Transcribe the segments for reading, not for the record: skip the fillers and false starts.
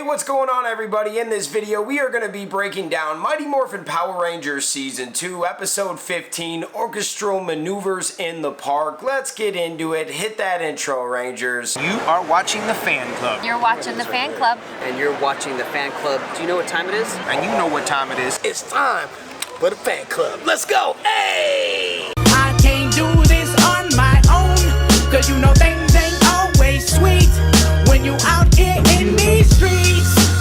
what's going on, everybody? In this video, we are going to be breaking down Mighty Morphin Power Rangers Season 2, Episode 15, Orchestral Maneuvers in the Park. Let's get into it. Hit that intro, Rangers. You are watching the Fan Club. You're watching the Fan Club. And you're watching the Fan Club. Do you know what time it is? And you know what time it is. It's time for the Fan Club. Let's go. Hey! I can't do this on my own, cause you know things ain't always sweet when you out here in these streets.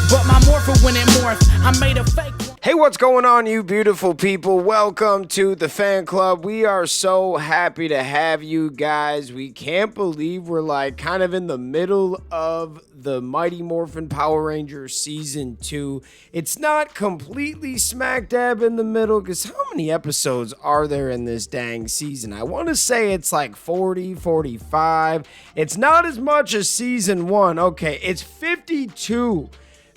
But my morphin when it morph, I made a fake one. Hey, what's going on, you beautiful people? Welcome to the Fan Club. We are so happy to have you guys. We can't believe we're like kind of in the middle of the Mighty Morphin Power Rangers Season 2. It's not completely smack dab in the middle, because how many episodes are there in this dang season? I want to say it's like 40, 45. It's not as much as Season 1. Okay, it's 52.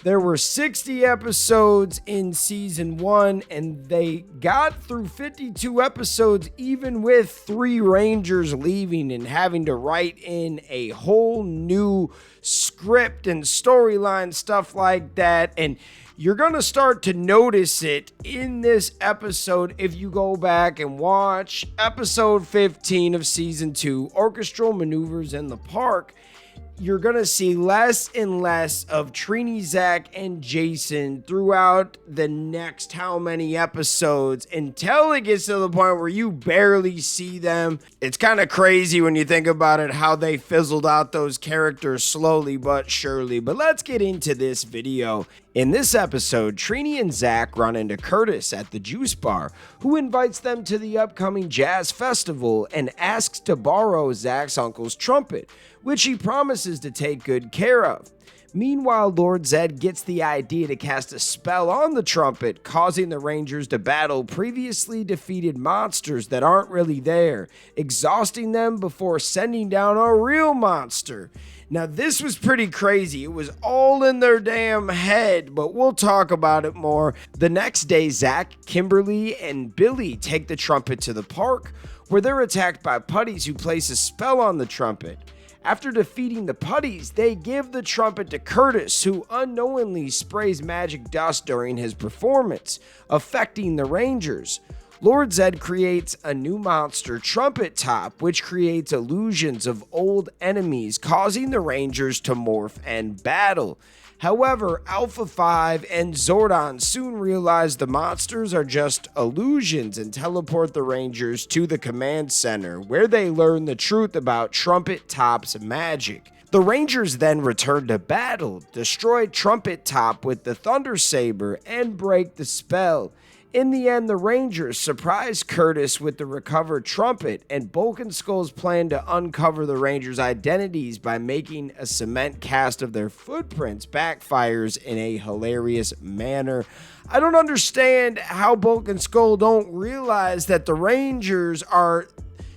There were 60 episodes in Season 1, and they got through 52 episodes even with 3 Rangers leaving and having to write in a whole new script and storyline, stuff like that. And you're going to start to notice it in this episode if you go back and watch Episode 15 of Season 2, Orchestral Maneuvers in the Park. You're going to see less and less of Trini, Zach, and Jason throughout the next how many episodes until it gets to the point where you barely see them. It's kind of crazy when you think about it, how they fizzled out those characters slowly but surely. But let's get into this video. In this episode, Trini and Zach run into Curtis at the juice bar, who invites them to the upcoming jazz festival and asks to borrow Zach's uncle's trumpet, which he promises to take good care of. Meanwhile, Lord Zed gets the idea to cast a spell on the trumpet, causing the Rangers to battle previously defeated monsters that aren't really there, exhausting them before sending down a real monster. Now, this was pretty crazy. It was all in their damn head, but we'll talk about it more. The next day, Zach, Kimberly, and Billy take the trumpet to the park, where they're attacked by putties who place a spell on the trumpet. After defeating the putties, they give the trumpet to Curtis, who unknowingly sprays magic dust during his performance, affecting the Rangers. Lord Zed creates a new monster trumpet top, which creates illusions of old enemies, causing the Rangers to morph and battle. However, Alpha 5 and Zordon soon realize the monsters are just illusions and teleport the Rangers to the command center, where they learn the truth about Trumpet Top's magic. The Rangers then return to battle, destroy Trumpet Top with the Thunder Saber, and break the spell. In the end, the Rangers surprise Curtis with the recovered trumpet, and Bulk and Skull's plan to uncover the Rangers' identities by making a cement cast of their footprints backfires in a hilarious manner. I don't understand how Bulk and Skull don't realize that the Rangers are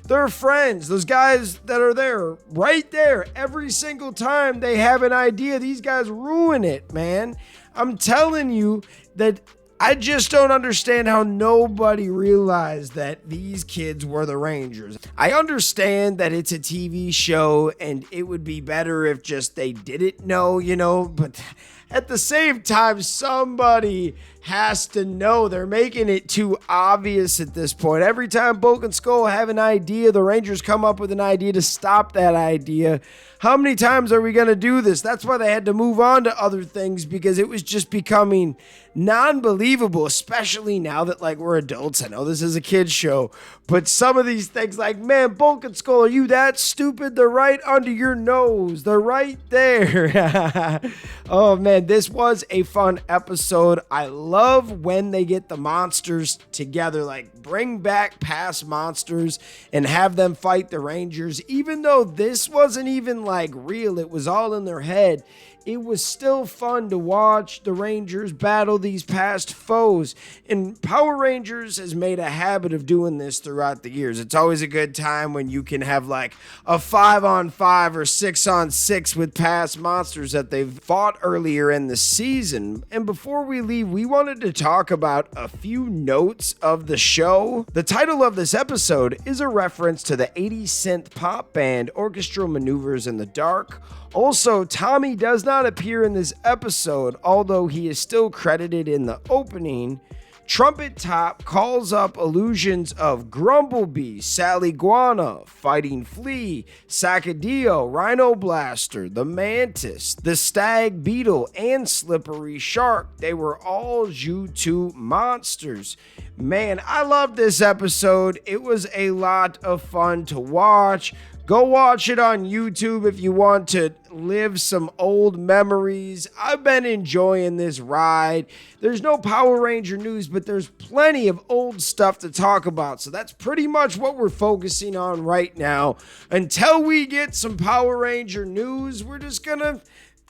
their friends, those guys that are there, right there, every single time they have an idea. These guys ruin it, man. I'm telling you that I just don't understand how nobody realized that these kids were the Rangers. I understand that it's a TV show and it would be better if just they didn't know, but at the same time, somebody has to know. They're making it too obvious at this point. Every time Bulk and Skull have an idea, the Rangers come up with an idea to stop that idea. How many times are we going to do this? That's why they had to move on to other things, because it was just becoming non-believable, especially now that we're adults. I know this is a kid's show, but some of these things man, Bulk and Skull, are you that stupid? They're right under your nose. They're right there. Oh man, this was a fun episode. I love when they get the monsters together, bring back past monsters and have them fight the Rangers. Even though this wasn't even real, it was all in their head. It was still fun to watch the Rangers battle these past foes. And Power Rangers has made a habit of doing this throughout the years. It's always a good time when you can have a 5-on-5 or 6-on-6 with past monsters that they've fought earlier in the season. And before we leave, we wanted to talk about a few notes of the show. The title of this episode is a reference to the 80s synth pop band Orchestral Maneuvers in the Dark, Also, Tommy does not appear in this episode, although he is still credited in the opening. Trumpet Top calls up illusions of Grumblebee, Saliguana, Fighting Flea, Sacadillo, Rhino Blaster, the Mantis, the Stag Beetle, and Slippery Shark. They were all Zhu2 monsters. Man, I love this episode. It was a lot of fun to watch. Go watch it on YouTube if you want to live some old memories. I've been enjoying this ride. There's no Power Ranger news, but there's plenty of old stuff to talk about. So that's pretty much what we're focusing on right now. Until we get some Power Ranger news, we're just gonna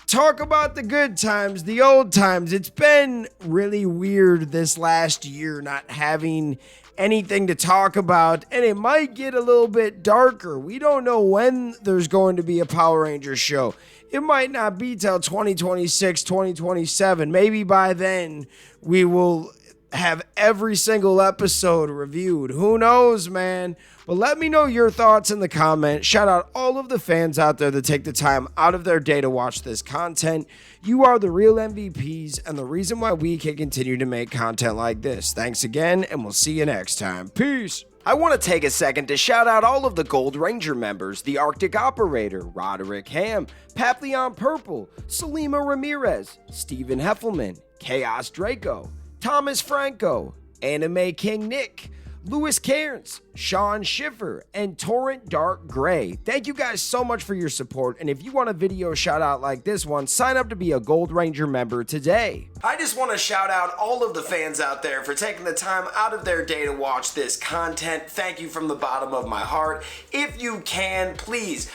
talk about the good times, the old times. It's been really weird this last year not having anything to talk about, and it might get a little bit darker. We don't know when there's going to be a Power Rangers show. It might not be till 2026, 2027. Maybe by then we will have every single episode reviewed. Who knows, man? But let me know your thoughts in the comments. Shout out all of the fans out there that take the time out of their day to watch this content. You are the real MVPs and the reason why we can continue to make content like this. Thanks again, and we'll see you next time. Peace. I want to take a second to shout out all of the Gold Ranger members: the Arctic Operator, Roderick Ham, Papillon Purple, Selima Ramirez, Stephen Heffelman, Chaos Draco, Thomas Franco, Anime King Nick, Louis Cairns, Sean Schiffer, and Torrent Dark Gray. Thank you guys so much for your support, and if you want a video shout out like this one, sign up to be a Gold Ranger member today. I just want to shout out all of the fans out there for taking the time out of their day to watch this content. Thank you from the bottom of my heart. If you can, please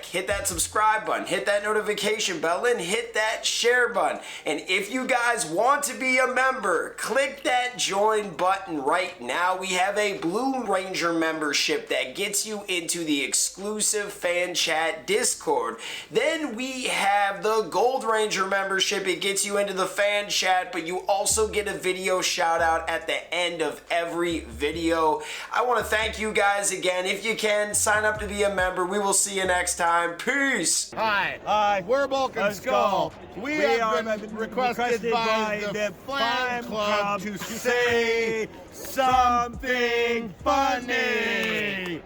hit that subscribe button, hit that notification bell, and hit that share button. And if you guys want to be a member, click that join button right now. We have a Blue Ranger membership that gets you into the exclusive fan chat Discord. Then we have the Gold Ranger membership. It gets you into the fan chat, but you also get a video shout out at the end of every video. I want to thank you guys again. If you can, sign up to be a member. We will see you next time. Peace. Hi, we're Bulk and Skull. We have been requested by the fan club to say something funny.